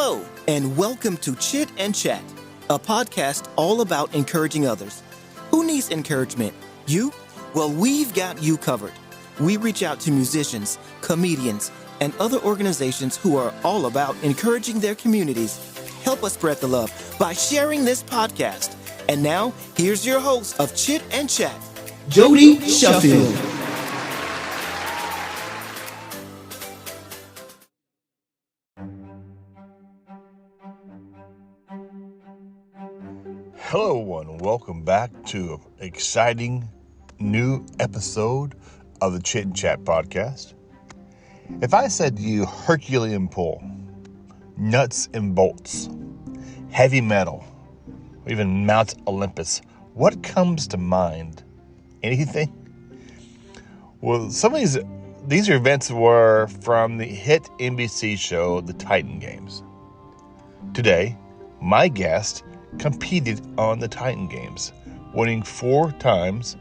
Hello, and welcome to Chit and Chat, a podcast all about encouraging others. Who needs encouragement? You? Well, we've got you covered. We reach out to musicians, comedians, and other organizations who are all about encouraging their communities. Help us spread the love by sharing this podcast. And now, here's your host of Chit and Chat, Jody Sheffield. Hello, everyone. Welcome back to an exciting new episode of the Chit and Chat podcast. If I said to you Herculean pull, nuts and bolts, heavy metal, or even Mount Olympus, what comes to mind? Anything? Well, some of these events were from the hit NBC show, The Titan Games. Today, my guest competed on the Titan Games, winning 4 times,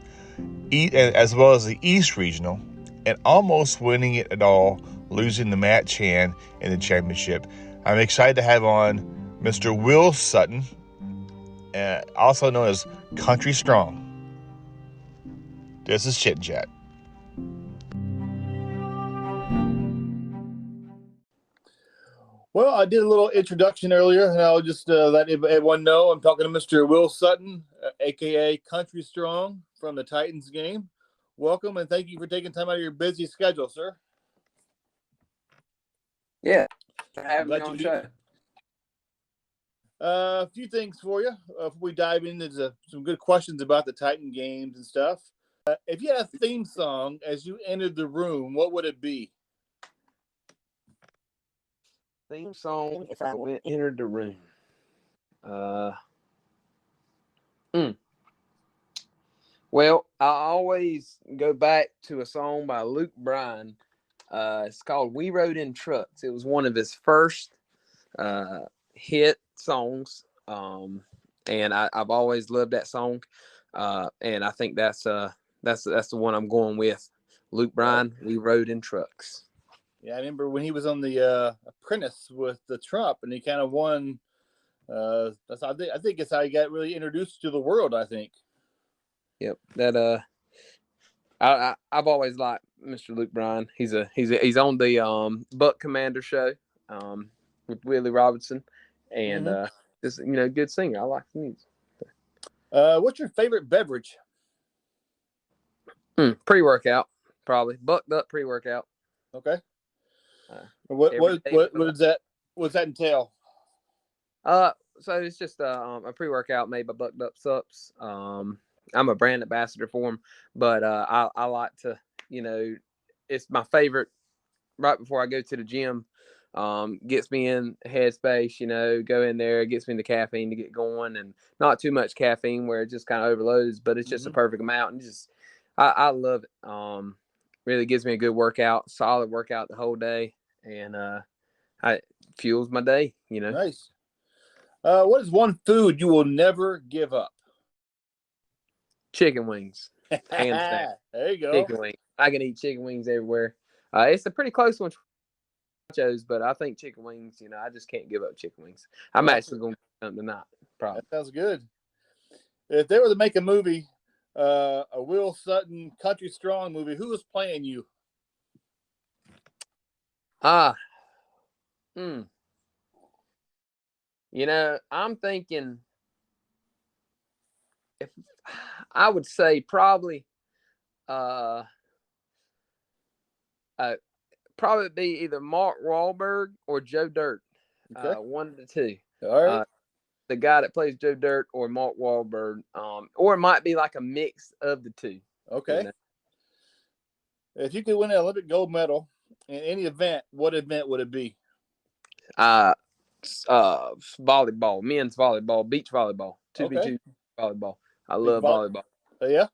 as well as the East Regional, and almost winning it at all, losing the match hand in the championship. I'm excited to have on Mr. Will Sutton, also known as Country Strong. This is Chit and Chat. Well, I did a little introduction earlier, and I'll just let everyone know I'm talking to Mr. Will Sutton, a.k.a. Country Strong from the Titans game. Welcome, and thank you for taking time out of your busy schedule, sir. Yeah, for having me on the show. A few things for you before we dive into some good questions about the Titan games and stuff. If you had a theme song as you entered the room, what would it be? Theme song if I entered the room. Well, I always go back to a song by Luke Bryan. It's called "We Rode in Trucks." It was one of his first hit songs, and I've always loved that song. And I think that's the one I'm going with. Luke Bryan, "We Rode in Trucks." Yeah, I remember when he was on the Apprentice with the Trump, and he kind of won. I think it's how he got really introduced to the world. I think. Yep, that I've always liked Mr. Luke Bryan. He's on the Buck Commander show with Willie Robinson, and just good singer. I like the music. What's your favorite beverage? Pre-workout, probably bucked up pre-workout. Okay. What does that entail? So it's just a pre-workout made by Bucked Up Sups. I'm a brand ambassador for them, but I like to, it's my favorite right before I go to the gym. Gets me in headspace, go in there, gets me in the caffeine to get going, and not too much caffeine where it just kind of overloads, but it's just a perfect amount. And just, I love it. Really gives me a good workout, solid workout the whole day, and it fuels my day, Nice. What is one food you will never give up? Chicken wings. Hands down. There you go. Chicken wings. I can eat chicken wings everywhere. It's a pretty close one, but I think chicken wings, I just can't give up chicken wings. I'm actually going to do something tonight. Probably. That sounds good. If they were to make a movie, a Will Sutton Country Strong movie, who was playing you? I'm thinking if I would say probably be either Mark Wahlberg or Joe Dirt. Okay. One of the two. All right. The guy that plays Joe Dirt or Mark Wahlberg, or it might be like a mix of the two. Okay. If you could win an Olympic gold medal in any event, what event would it be? Volleyball, men's volleyball, beach volleyball, 2v2 volleyball. I love volleyball. Yeah.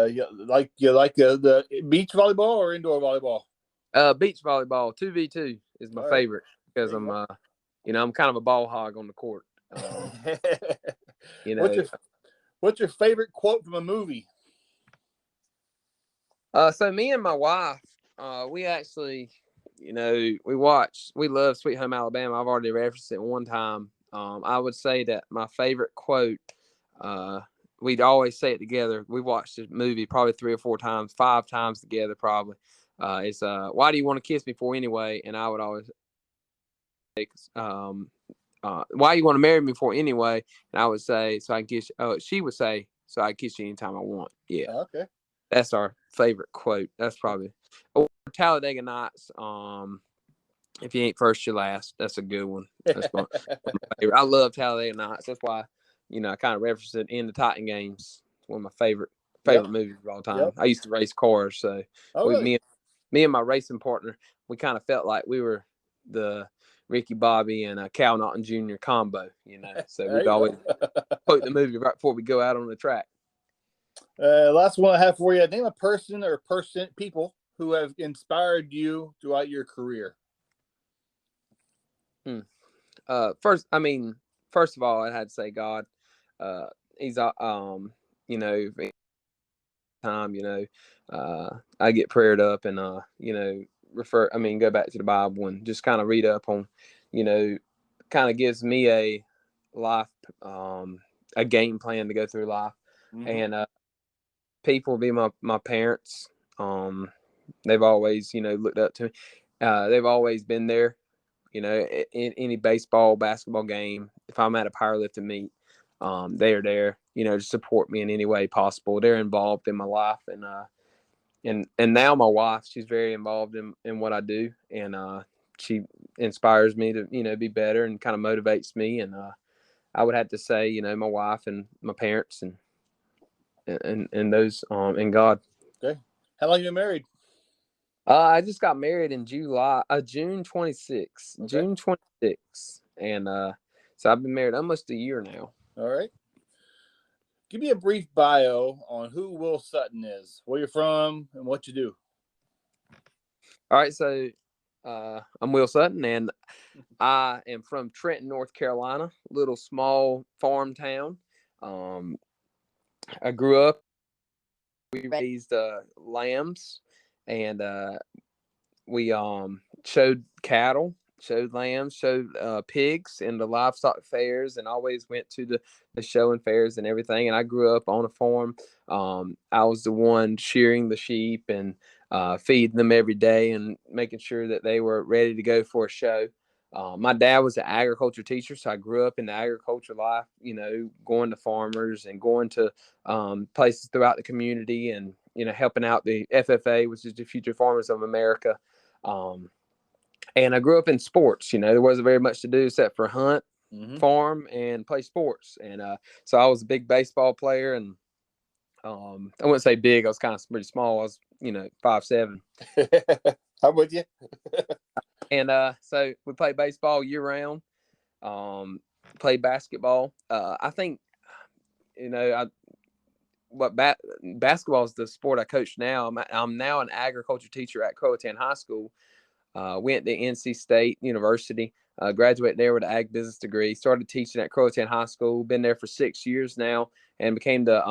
You like the beach volleyball or indoor volleyball? Beach volleyball, 2v2 is my favorite because I'm kind of a ball hog on the court. What's your favorite quote from a movie? So me and my wife, we actually we love Sweet Home Alabama. I've already referenced it one time. I would say that my favorite quote, we'd always say it together. We watched this movie probably 3 or 4 times, 5 times together probably. It's why do you want to kiss me for anyway? And I would always say, why you want to marry me for anyway? And I would say, so I can kiss you. Oh, she would say, so I can kiss you anytime I want. Yeah. Okay. That's our favorite quote. That's probably or Talladega Nights. If you ain't first, you're last. That's a good one. That's one of my favorite. I love Talladega Nights. That's why, I kind of reference it in the Titan games. It's one of my favorite movies of all time. Yep. I used to race cars, so Really? me and my racing partner, we kind of felt like we were the Ricky Bobby and Cal Naughton Jr. combo, So we'd always quote the movie right before we go out on the track. Last one I have for you. Name a person or people who have inspired you throughout your career. First of all, I had to say God. He's time, I get prayed up and go back to the Bible and just kind of read up on, kind of gives me a life, a game plan to go through life. Mm-hmm. And people will be my parents. They've always, looked up to me. They've always been there, in any baseball, basketball game. If I'm at a powerlifting meet, they are there, to support me in any way possible. They're involved in my life. And now my wife, she's very involved in what I do. And she inspires me to, be better and kind of motivates me. And I would have to say, my wife and my parents and those and God. Okay. How long have you been married? I just got married in June 26th. Okay. June 26th. And so I've been married almost a year now. All right. Give me a brief bio on who Will Sutton is, where you're from, and what you do. All right, so I'm Will Sutton, and I am from Trenton, North Carolina, little small farm town. I grew up, we raised lambs, and we showed cattle, showed lambs, showed pigs in the livestock fairs, and always went to the show and fairs and everything. And I grew up on a farm. I was the one shearing the sheep and feeding them every day and making sure that they were ready to go for a show. My dad was an agriculture teacher, so I grew up in the agriculture life, going to farmers and going to places throughout the community and, helping out the FFA, which is the Future Farmers of America. And I grew up in sports. There wasn't very much to do except for hunt, farm, and play sports. And so I was a big baseball player. And I wouldn't say big. I was kind of pretty small. I was, 5'7". I'm with you. And so we played baseball year round. Played basketball. I think, basketball is the sport I coach now. I'm now an agriculture teacher at Croatan High School. Went to NC State University, graduated there with an ag business degree, started teaching at Croatan High School, been there for 6 years now, and became the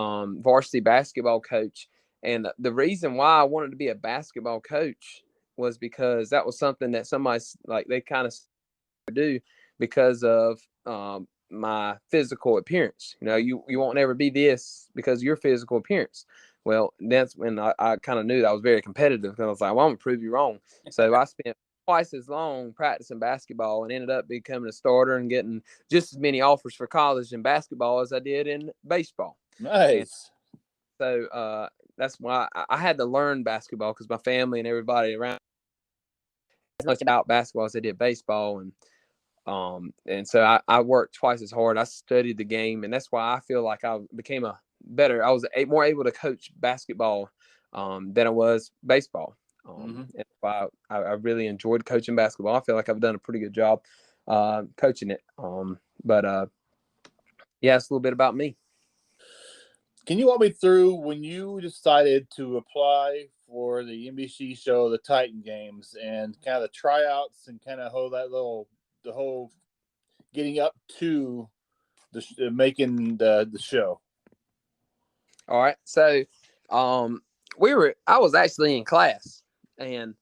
varsity basketball coach. And the reason why I wanted to be a basketball coach was because that was something that somebody, they kind of do because of my physical appearance. You won't ever be this because of your physical appearance. Well, that's when I kind of knew that I was very competitive, because I was like, well, I'm going to prove you wrong. So I spent twice as long practicing basketball and ended up becoming a starter and getting just as many offers for college in basketball as I did in baseball. Nice. And so that's why I had to learn basketball, because my family and everybody around as much about basketball as they did baseball. And so I worked twice as hard. I studied the game, and that's why I feel like I became I was more able to coach basketball than I was baseball. And that's why I really enjoyed coaching basketball. I feel like I've done a pretty good job coaching it. Yeah, it's a little bit about me. Can you walk me through when you decided to apply for the NBC show, the Titan Games, and kind of the tryouts and kind of the whole getting up to making the show? All right. So I was actually in class, and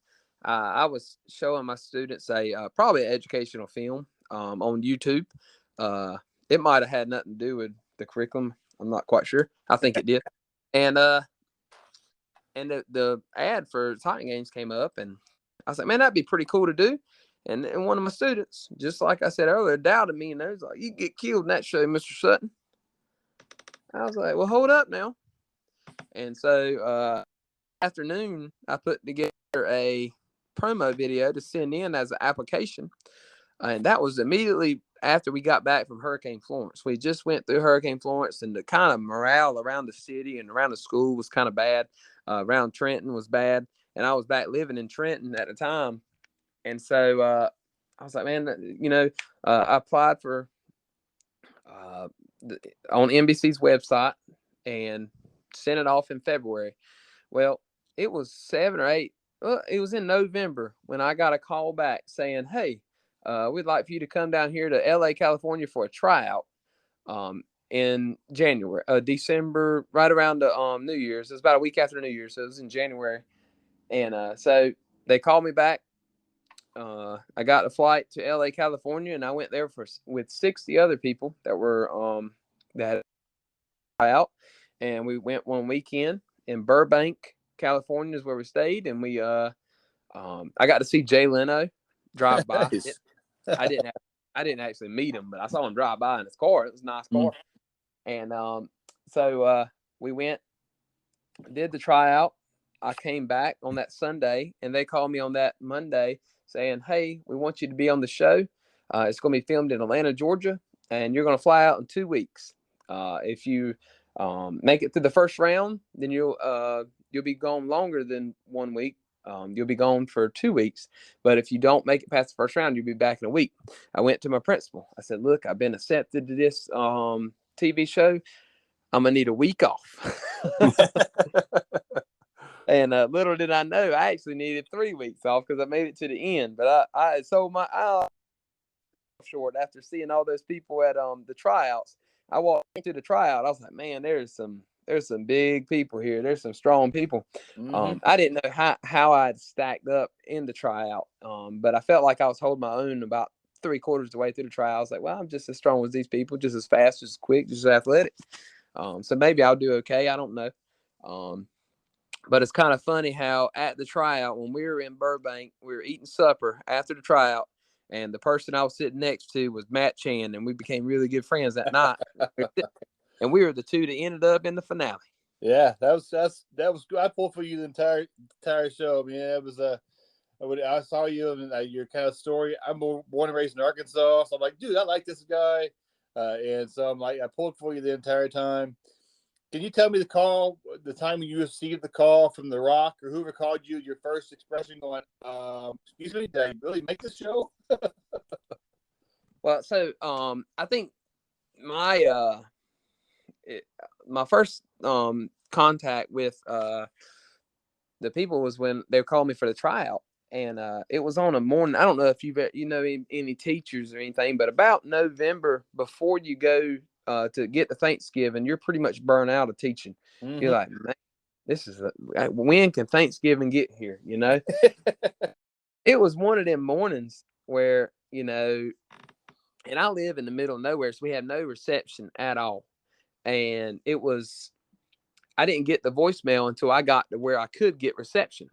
I was showing my students probably an educational film on YouTube. It might have had nothing to do with the curriculum. I'm not quite sure. I think it did. And the ad for Titan Games came up, and I was like, man, that'd be pretty cool to do. And one of my students, just like I said earlier, doubted me, and they was like, you get killed in that show, Mr. Sutton. I was like, well, hold up now. And so afternoon, I put together a promo video to send in as an application. And that was immediately after we got back from Hurricane Florence. We just went through Hurricane Florence, and the kind of morale around the city and around the school was kind of bad. Around Trenton was bad. And I was back living in Trenton at the time. And so I was like, man, I applied for on NBC's website and sent it off in February. Well, it was 7 or 8. Well, it was in November when I got a call back saying, hey, we'd like for you to come down here to LA, California for a tryout in January, December, right around the New Year's. It was about a week after New Year's. So it was in January. And so they called me back. I got a flight to LA, California, and I went there with 60 other people that were that out. And we went one weekend in Burbank, California is where we stayed. And we I got to see Jay Leno drive by. Nice. I didn't actually meet him, but I saw him drive by in his car. It was a nice car. And so we went, did the tryout. I came back on that Sunday, and they called me on that Monday saying, hey, we want you to be on the show. It's going to be filmed in Atlanta, Georgia, and you're going to fly out in 2 weeks. If you make it through the first round, then you'll be gone longer than 1 week. You'll be gone for 2 weeks. But if you don't make it past the first round, you'll be back in a week. I went to my principal. I said, look, I've been accepted to this TV show. I'm going to need a week off. And little did I know, I actually needed 3 weeks off because I made it to the end. But I sold my eye short after seeing all those people at the tryouts. I walked into the tryout. I was like, man, there's some big people here. There's some strong people. I didn't know how I'd stacked up in the tryout, but I felt like I was holding my own about 3/4 of the way through the tryout. I was like, well, I'm just as strong as these people, just as fast, just as quick, just as athletic. So maybe I'll do okay. I don't know. But it's kind of funny how at the tryout, when we were in Burbank, we were eating supper after the tryout, and the person I was sitting next to was Matt Chan, and we became really good friends that night. And we were the two that ended up in the finale. Yeah, that was good. I pulled for you the entire show. I mean, it was I saw you and your kind of story. I'm born and raised in Arkansas, so I'm like, dude, I like this guy, and so I'm like, I pulled for you the entire time. Can you tell me the time when you received the call from The Rock or whoever called you, your first expression going, excuse me, did I really make this show? Well, so I think my first contact with the people was when they called me for the tryout. And it was on a morning. I don't know if you know any teachers or anything, but about November, before you go to get to Thanksgiving, you're pretty much burnt out of teaching. You're like, man, when can Thanksgiving get here? You know, it was one of them mornings where, you know, and I live in the middle of nowhere, so we have no reception at all. And I didn't get the voicemail until I got to where I could get reception.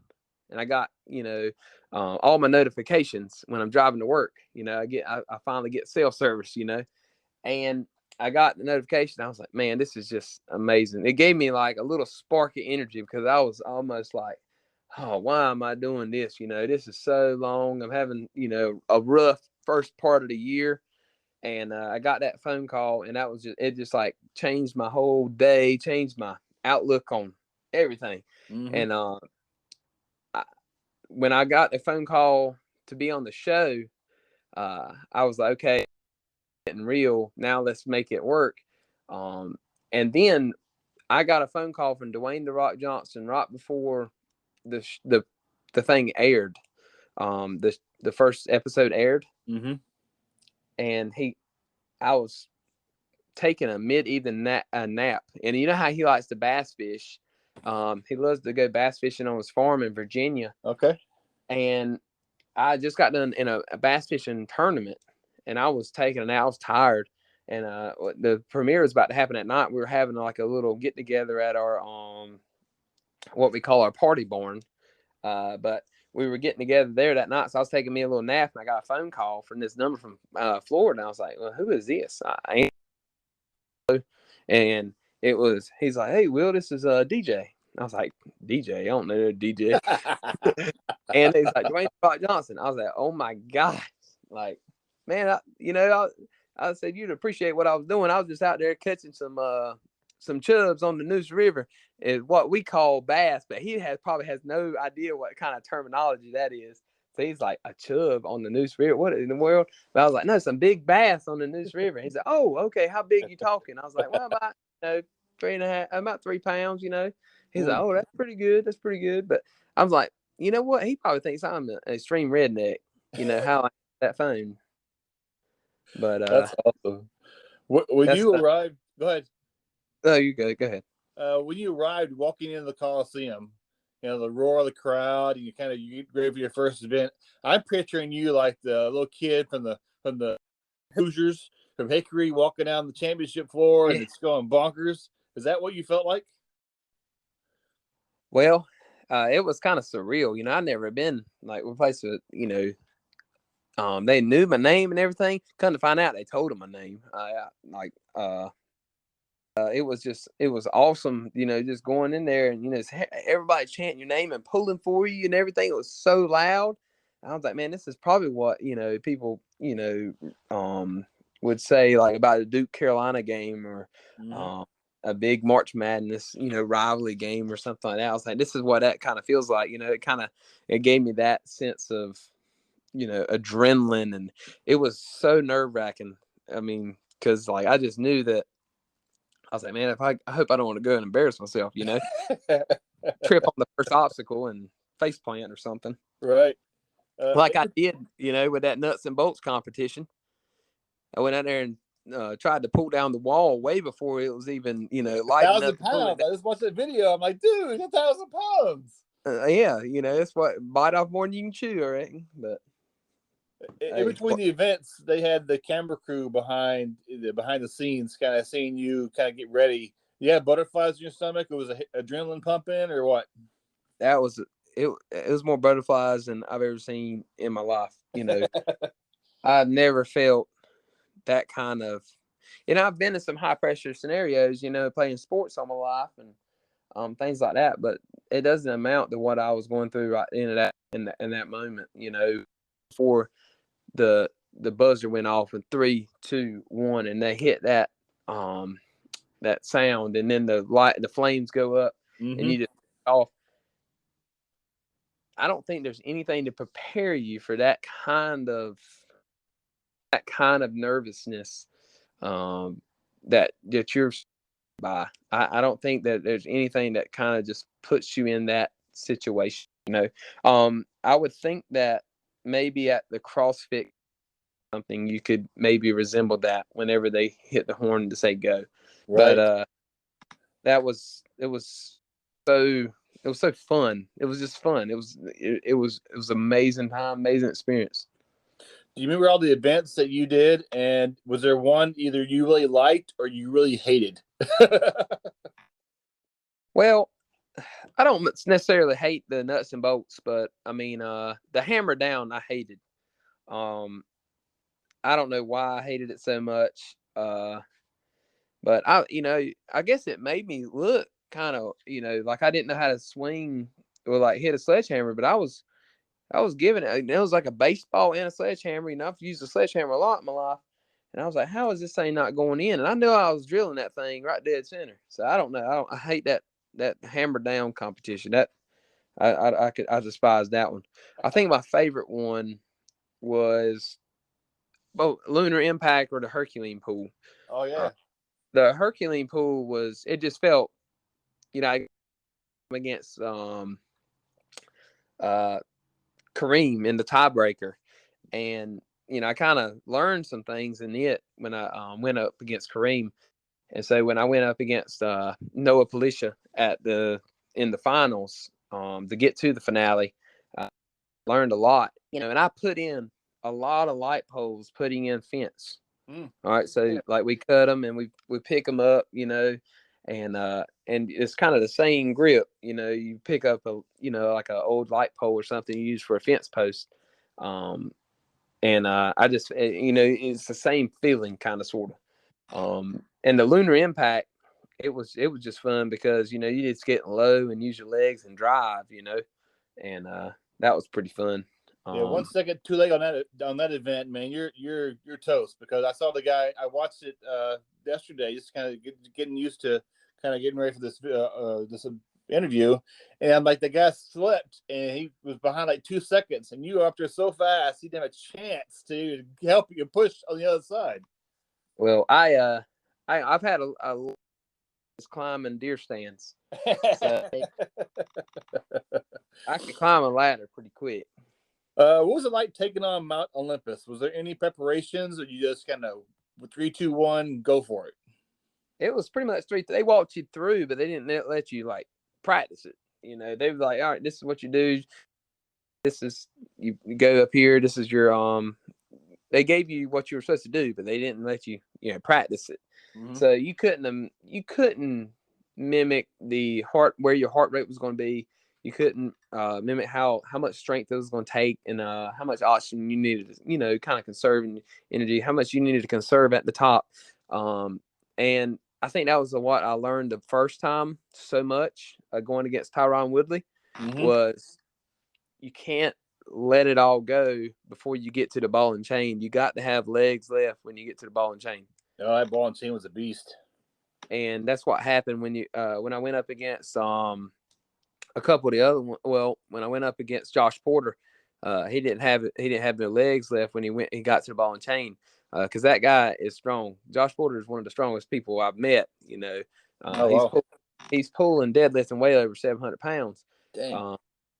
And I got, you know, all my notifications when I'm driving to work. You know, I finally get cell service, you know, and I got the notification. I was like, man, this is just amazing. It gave me like a little spark of energy because I was almost like, oh, why am I doing this? You know, this is so long. I'm having, you know, a rough first part of the year. And I got that phone call, and it just like changed my whole day, changed my outlook on everything. And when I got the phone call to be on the show, I was like, okay, getting real. Now let's make it work. And then I got a phone call from Dwayne "The Rock" Johnson right before the thing aired. The first episode aired, and I was taking a mid-evening nap, and you know how he likes to bass fish. He loves to go bass fishing on his farm in Virginia. Okay. and I just got done in a bass fishing tournament, and I was taking it out. I was tired, and the premiere was about to happen at night. We were having like a little get together at our what we call our party barn, but we were getting together there that night. So I was taking me a little nap, and I got a phone call from this number from Florida. And I was like, "Well, who is this?" And he's like, "Hey, Will, this is DJ." I was like, "DJ? I don't know DJ." And he's like, "Dwayne Rock Johnson." I was like, "Oh my gosh!" Like, man, I said you'd appreciate what I was doing. I was just out there catching some chubs on the Neuse River, is what we call bass, but he probably has no idea what kind of terminology that is. So he's like, "A chub on the Neuse River? What in the world?" But I was like, "No, some big bass on the Neuse River." He's like, "Oh, okay. How big you talking?" I was like, "Well, about 3.5, about 3 pounds." He's like, "Oh, that's pretty good. That's pretty good." But I was like, you know what? He probably thinks I'm an extreme redneck. How I that phone. But That's awesome. When that's you arrived, go ahead. oh, you go ahead. When you arrived, walking into the Coliseum, the roar of the crowd, and you get ready for your first event. I'm picturing you like the little kid from the Hoosiers from Hickory walking down the championship floor, and it's going bonkers. Is that what you felt like? Well, it was kind of surreal. I'd never been like replaced with, they knew my name and everything. Come to find out, they told them my name. It was awesome, just going in there and, everybody chanting your name and pulling for you and everything. It was so loud. I was like, man, this is probably what, people, would say like about a Duke Carolina game or, a big March Madness, rivalry game or something like that. I was like, this is what that kind of feels like. It gave me that sense of, adrenaline, and it was so nerve wracking. I mean, because like I just knew that I was like, man, I hope I don't want to go and embarrass myself, trip on the first obstacle and face plant or something. Right. Like I did, with that nuts and bolts competition. I went out there and tried to pull down the wall way before it was even, lighting up. 1,000 pounds. I just watched that video. I'm like, dude, 1,000 pounds. Yeah, that's what bite off more than you can chew, I reckon. But in between the events, they had the camera crew behind the scenes, kind of seeing you kind of get ready. You had butterflies in your stomach. It was adrenaline pumping, or what? That was it. It was more butterflies than I've ever seen in my life. I've never felt that kind of. I've been in some high pressure scenarios, playing sports all my life and things like that, but it doesn't amount to what I was going through right in that moment. Before the buzzer went off in 3, 2, 1, and they hit that that sound, and then the flames go up, and you just off. I don't think there's anything to prepare you for that kind of nervousness that you're by. I don't think that there's anything that kind of just puts you in that situation. I would think that maybe at the CrossFit something you could maybe resemble that whenever they hit the horn to say go. Right. But it was so fun. It was just fun. It was amazing time, amazing experience. Do you remember all the events that you did? And was there one either you really liked or you really hated? Well, I don't necessarily hate the nuts and bolts, but I mean, the hammer down, I hated. I don't know why I hated it so much. But I guess it made me look kind of, like I didn't know how to swing or like hit a sledgehammer, but I was giving it. It was like a baseball and a sledgehammer. I've used a sledgehammer a lot in my life, and I was like, how is this thing not going in? And I knew I was drilling that thing right dead center. So I don't know. I hate that hammer down competition. That I despise that one. I think my favorite one was both Lunar Impact or the Herculean pool. Oh yeah. The Herculean pool it just felt, against Kareem in the tiebreaker, and I kind of learned some things in it when I went up against Kareem, and so when I went up against Noah Palisha in the finals to get to the finale, learned a lot, and I put in a lot of light poles putting in fence. All right. So like we cut them and we pick them up, and it's kind of the same grip, you pick up like an old light pole or something you use for a fence post. And I just, it's the same feeling kind of sort of. And the lunar impact, it was just fun because, you just get low and use your legs and drive, and that was pretty fun. Yeah, 1 second too late on that event, man. You're toast, because I saw the guy. I watched it yesterday, just kind of getting used to kind of getting ready for this interview, and I'm like, the guy slipped and he was behind like 2 seconds, and you were up there so fast he didn't have a chance to help you push on the other side. Well, I've had a climbing deer stands, so I can climb a ladder pretty quick. What was it like taking on Mount Olympus? Was there any preparations, or you just kind of 3, 2, 1, go for it? It was pretty much they walked you through, but they didn't let you like practice it. They were like, all right, this is what you do. This is you go up here. This is your They gave you what you were supposed to do, but they didn't let you practice it. Mm-hmm. So you couldn't mimic the where your heart rate was going to be. You couldn't mimic how much strength it was going to take, and how much oxygen you needed to, kind of conserving energy, how much you needed to conserve at the top. And I think that was what I learned the first time so much going against Tyron Woodley. Mm-hmm. Was you can't let it all go before you get to the ball and chain. You got to have legs left when you get to the ball and chain. Oh, that ball and chain was a beast. And that's what happened when I went up against a couple of the other ones. Well, when I went up against Josh Porter, he didn't have the legs left when he got to the ball and chain, because that guy is strong. Josh Porter is one of the strongest people I've met. He's pulling deadlifting way over 700 pounds. Dang.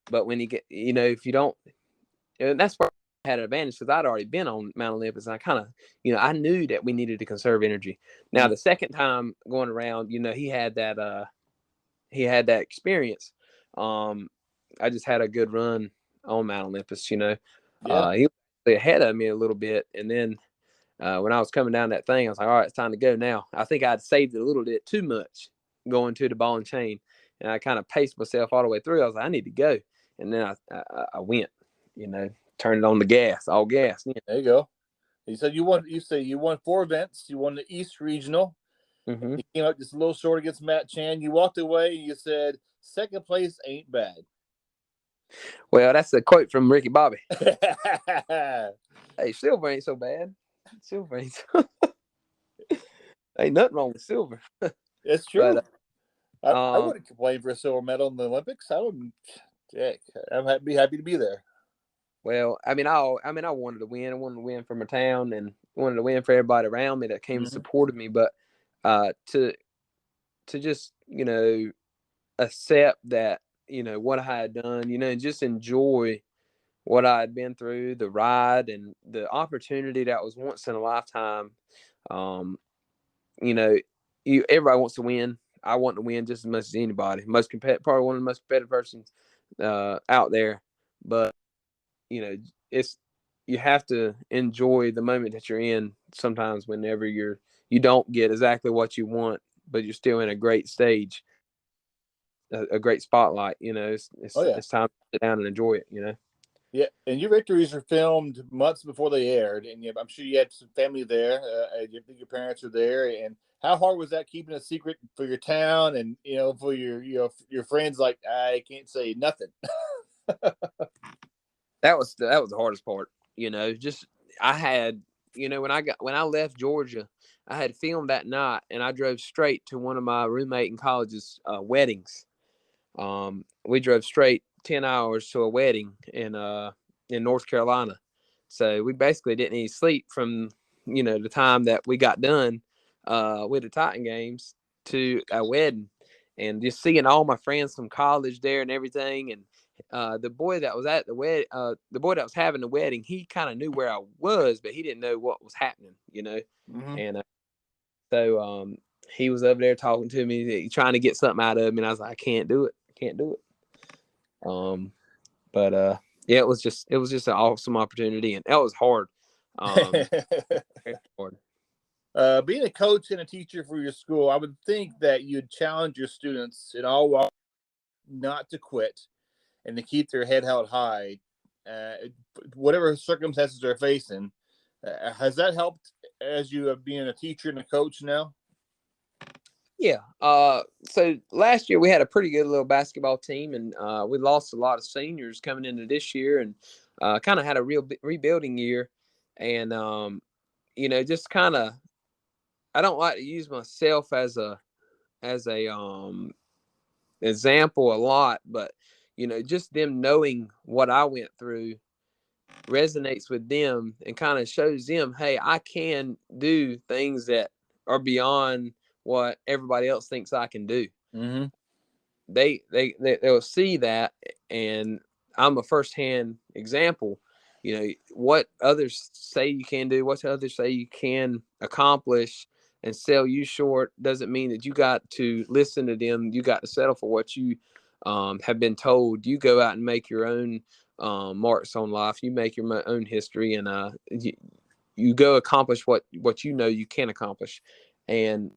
But when you get, if you don't, and that's where I had an advantage, because I'd already been on Mount Olympus, and I kind of, I knew that we needed to conserve energy. Now, the second time going around, he had that experience. I just had a good run on Mount Olympus, Yeah. He was ahead of me a little bit, and then when I was coming down that thing, I was like, all right, it's time to go now. I think I'd saved it a little bit too much going to the ball and chain, and I kind of paced myself all the way through. I was like, I need to go, and then I went, turned it on the gas, all gas. There you go. You said you won 4 events. You won the East Regional. Mm-hmm. You came up just a little short against Matt Chan. You walked away and you said, second place ain't bad. Well, that's a quote from Ricky Bobby. Hey, silver ain't so bad. Silver ain't so ain't nothing wrong with silver. It's true. But, I wouldn't complain for a silver medal in the Olympics. I wouldn't. I'd be happy to be there. Well, I wanted to win. I wanted to win for my town, and wanted to win for everybody around me that came and supported me. But to just accept that what I had done, and just enjoy what I had been through, the ride and the opportunity that was once in a lifetime. Everybody wants to win. I want to win just as much as anybody. Probably one of the most competitive persons out there. But you have to enjoy the moment that you're in. Sometimes, whenever you don't get exactly what you want, but you're still in a great stage, a great spotlight. It's time to sit down and enjoy it. Yeah, and your victories are filmed months before they aired, and I'm sure you had some family there. Your parents were there, and how hard was that keeping a secret for your town and for your friends? Like, I can't say nothing. That was the hardest part. Just I had when I left Georgia, I had filmed that night, and I drove straight to one of my roommate in college's weddings. We drove straight 10 hours to a wedding in North Carolina. So we basically didn't even sleep from, the time that we got done with the Titan games to a wedding, and just seeing all my friends from college there and everything. And the boy that was at the wedding, the boy that was having the wedding, he kind of knew where I was, but he didn't know what was happening, Mm-hmm. And so he was over there talking to me, trying to get something out of me, and I was like, I can't do it. But Yeah, it was just an awesome opportunity, and that was hard. Very hard. Being a coach and a teacher for your school, I would think that you'd challenge your students in all walks not to quit and to keep their head held high, whatever circumstances they're facing. Has that helped as you have being a teacher and a coach now? Yeah. So last year we had a pretty good little basketball team, and we lost a lot of seniors coming into this year, and kind of had a real rebuilding year. And just kind of, I don't like to use myself as a example a lot, but just them knowing what I went through resonates with them and kind of shows them, hey, I can do things that are beyond what everybody else thinks I can do. Mm-hmm. They'll see that, and I'm a firsthand example. What others say you can do, what others say you can accomplish, and sell you short doesn't mean that you got to listen to them. You got to settle for what you have been told. You go out and make your own marks on life. You make your own history, and you go accomplish what you can accomplish. And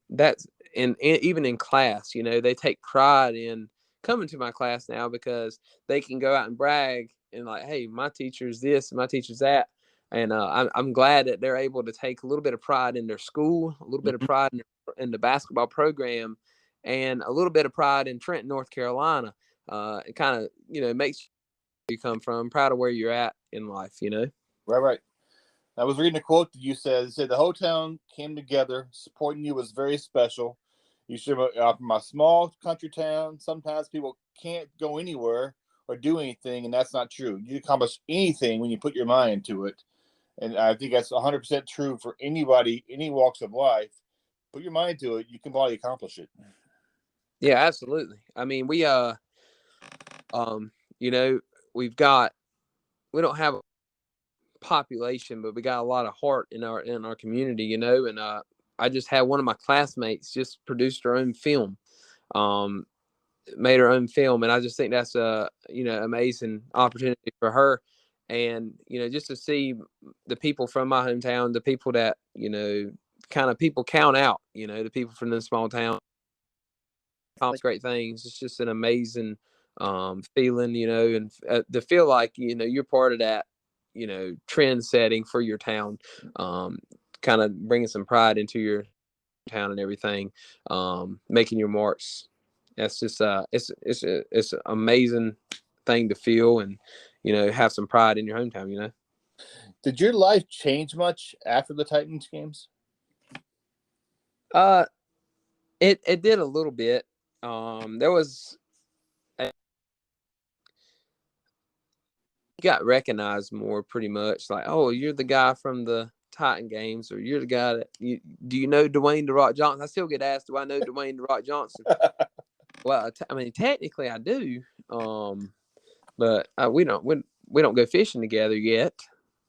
that's and even in class, they take pride in coming to my class now because they can go out and brag and like, hey, my teacher's this, my teacher's that. And I'm glad that they're able to take a little bit of pride in their school, a little bit of pride in the basketball program, and a little bit of pride in Trenton, North Carolina. It kind of, makes you come from, proud of where you're at in life. Right. I was reading a quote that you said. It said the whole town came together. Supporting you was very special. You should from a small country town. Sometimes people can't go anywhere or do anything, and that's not true. You accomplish anything when you put your mind to it, and I think that's 100% true for anybody, any walks of life. Put your mind to it, you can probably accomplish it. Yeah, absolutely. I mean, we've got, we don't have a population, but we got a lot of heart in our community, and I just had one of my classmates just produced her own film, made her own film, and I just think that's a amazing opportunity for her. And just to see the people from my hometown, the people that kind of people count out, the people from the small town, great things. It's just an amazing feeling, and to feel like you're part of that, trend setting for your town, kind of bringing some pride into your town and everything, making your marks. That's just it's an amazing thing to feel, and have some pride in your hometown. Did your life change much after the Titans games? It did a little bit. There was got recognized more, pretty much, like, oh, you're the guy from the Titan games, or you're the guy that do you know Dwayne "The Rock" Johnson? I still get asked, do I know Dwayne "The Rock" Johnson? Well, I mean, technically I do, but we don't go fishing together yet.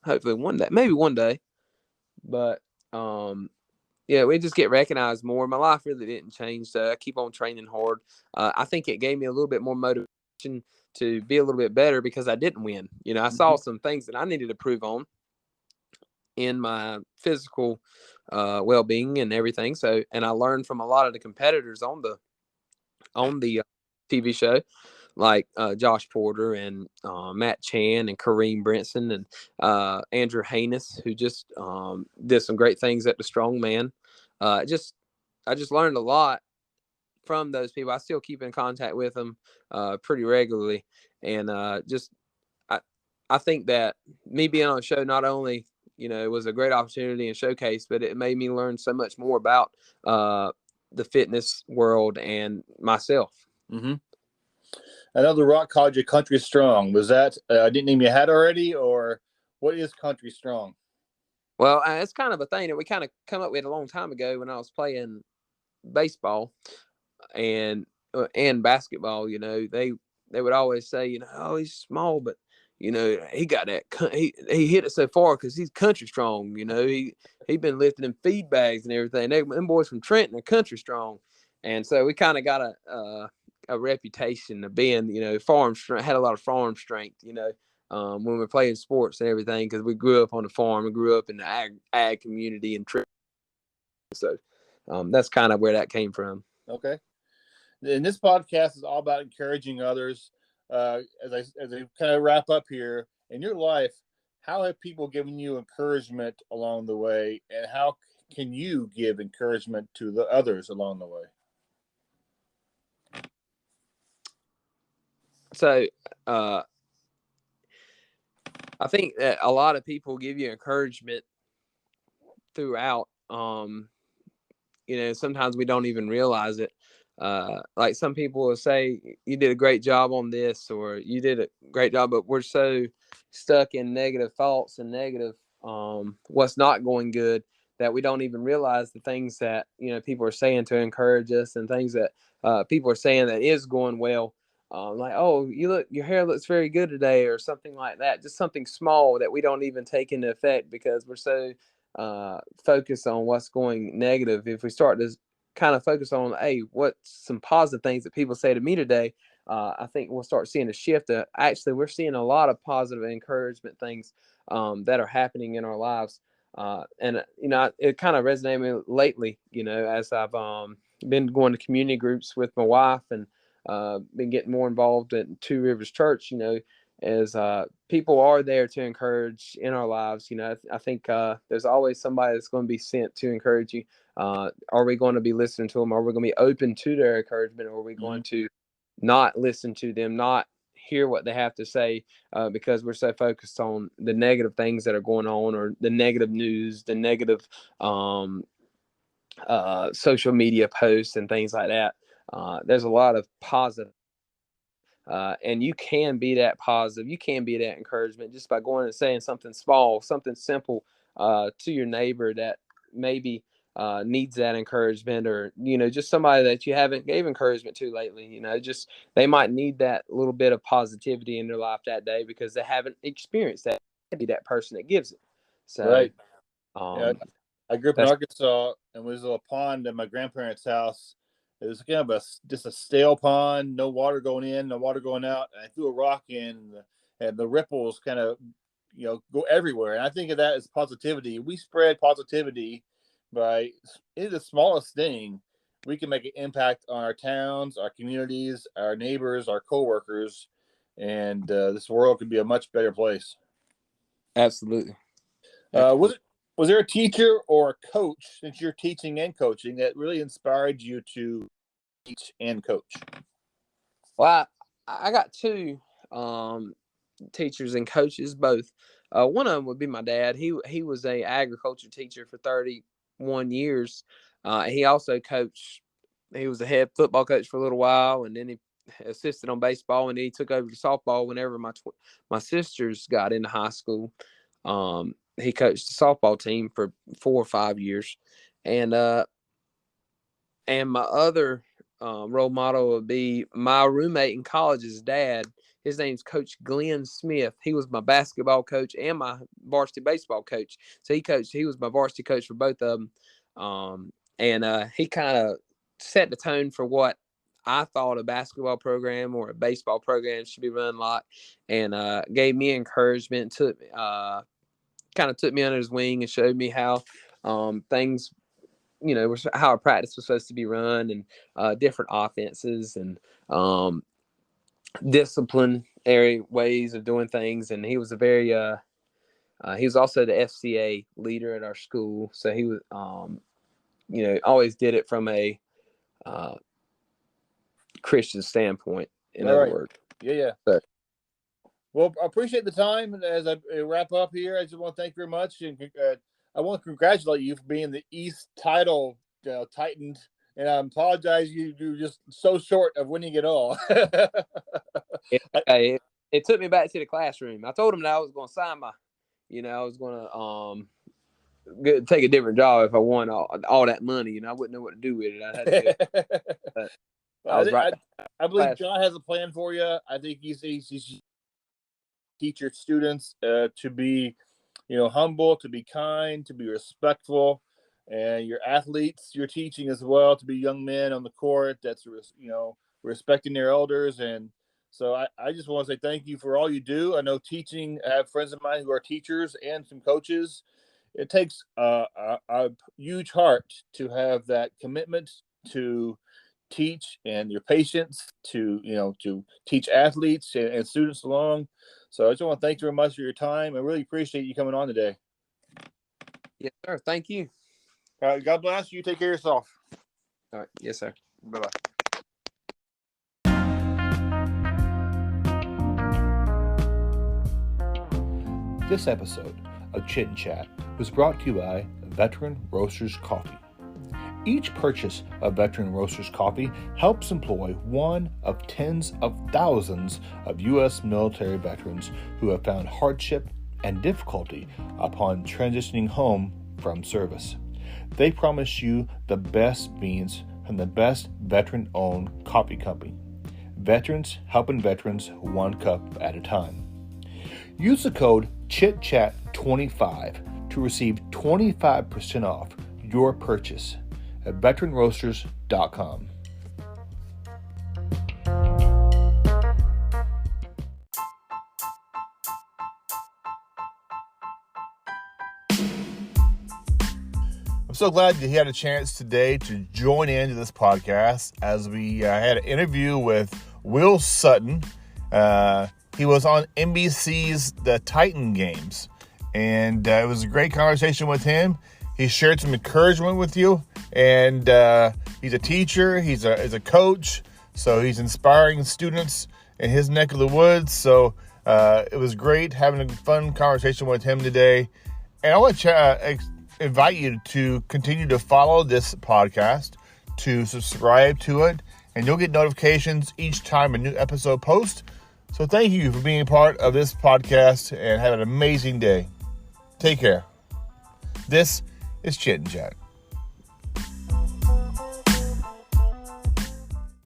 Hopefully one day, maybe one day, but yeah, we just get recognized more. My life really didn't change, so I keep on training hard. I think it gave me a little bit more motivation to be a little bit better because I didn't win. I saw some things that I needed to prove on in my physical well-being and everything. So, and I learned from a lot of the competitors on the TV show, like Josh Porter and Matt Chan and Kareem Brinson and Andrew Haynes, who just did some great things at the Strongman. I just learned a lot from those people. I still keep in contact with them pretty regularly, and I think that me being on the show not only was a great opportunity and showcase, but it made me learn so much more about the fitness world and myself. Mm-hmm. I know The Rock called you Country Strong. Was that a nickname you had already, or what is Country Strong? Well, it's kind of a thing that we kind of come up with a long time ago when I was playing baseball and basketball. They would always say, oh, he's small, but he got that. He hit it so far because he's country strong. He been lifting them feed bags and everything. Them boys from Trenton are country strong, and so we kind of got a reputation of being, farm strength, had a lot of farm strength, when we were playing sports and everything, because we grew up on the farm and grew up in the ag community and so that's kind of where that came from. Okay. And this podcast is all about encouraging others. As I kind of wrap up here, in your life, how have people given you encouragement along the way, and how can you give encouragement to the others along the way? So I think that a lot of people give you encouragement throughout. Sometimes we don't even realize it. Like some people will say, you did a great job on this, or you did a great job, but we're so stuck in negative thoughts and negative what's not going good that we don't even realize the things that people are saying to encourage us, and things that people are saying that is going well. Like, oh, your hair looks very good today, or something like that. Just something small that we don't even take into effect because we're so focused on what's going negative. If we start to kind of focus on, hey, what's some positive things that people say to me today, I think we'll start seeing a shift. Actually, we're seeing a lot of positive encouragement things that are happening in our lives. And it kind of resonated with me lately, as I've been going to community groups with my wife, and been getting more involved in Two Rivers Church, as people are there to encourage in our lives. I think there's always somebody that's going to be sent to encourage you. Are we going to be listening to them? Are we going to be open to their encouragement? Or are we going to not listen to them, not hear what they have to say, because we're so focused on the negative things that are going on, or the negative news, the negative social media posts and things like that. There's a lot of positive, and you can be that positive. You can be that encouragement just by going and saying something small, something simple to your neighbor that maybe needs that encouragement, or just somebody that you haven't gave encouragement to lately. Just they might need that little bit of positivity in their life that day because they haven't experienced that. Be that person that gives it. So, Right. Yeah, I grew up in that's Arkansas, and there was a pond at my grandparents' house. It was kind of just a stale pond, no water going in, no water going out. And I threw a rock in, and the ripples kind of, go everywhere. And I think of that as positivity. We spread positivity by the smallest thing. We can make an impact on our towns, our communities, our neighbors, our coworkers, and this world could be a much better place. absolutely. Was there a teacher or a coach, since you're teaching and coaching, that really inspired you to teach and coach? Well, I got two teachers and coaches, both. One of them would be my dad. He was a agriculture teacher for 31 years. He also coached. He was a head football coach for a little while, and then he assisted on baseball, and then he took over to softball whenever my sisters got into high school. He coached the softball team for 4 or 5 years, and my other role model would be my roommate in college's dad. His name's Coach Glenn Smith. He was my basketball coach and my varsity baseball coach. So he was my varsity coach for both of them. And he kind of set the tone for what I thought a basketball program or a baseball program should be run like, and gave me encouragement, kind of took me under his wing and showed me how things, how a practice was supposed to be run, and different offenses, and disciplinary ways of doing things. And he was he was also the FCA leader at our school. So he was, always did it from a Christian standpoint, in All other right. words. Yeah. So, Well, I appreciate the time. As I wrap up here, I just want to thank you very much. And I want to congratulate you for being the East title Titan. And I apologize, you just so short of winning it all. it took me back to the classroom. I told him that I was going to sign I was going to take a different job if I won all that money. I wouldn't know what to do with it. I had to. I was right. I believe God has a plan for you. I think he's teach your students to be, humble, to be kind, to be respectful, and your athletes, you're teaching as well to be young men on the court. That's respecting their elders. And so I just want to say thank you for all you do. I know teaching, I have friends of mine who are teachers and some coaches. It takes a huge heart to have that commitment to teach, and your patience to teach athletes and students along. So I just want to thank you very much for your time. I really appreciate you coming on today. Yes, sir. Thank you. All right, God bless you. Take care of yourself. All right. Yes, sir. Bye-bye. This episode of Chit and Chat was brought to you by Veteran Roasters Coffee. Each purchase of Veteran Roasters Coffee helps employ one of tens of thousands of U.S. military veterans who have found hardship and difficulty upon transitioning home from service. They promise you the best beans from the best veteran-owned coffee company. Veterans helping veterans, one cup at a time. Use the code CHITCHAT25 to receive 25% off your purchase at veteranroasters.com. I'm so glad that he had a chance today to join into this podcast as we had an interview with Will Sutton. He was on NBC's The Titan Games, and it was a great conversation with him. He shared some encouragement with you, and he's a teacher, he's a coach, so he's inspiring students in his neck of the woods. So it was great having a fun conversation with him today. And I want to invite you to continue to follow this podcast, to subscribe to it, and you'll get notifications each time a new episode posts. So thank you for being a part of this podcast, and have an amazing day. Take care. This is Chit and Chat.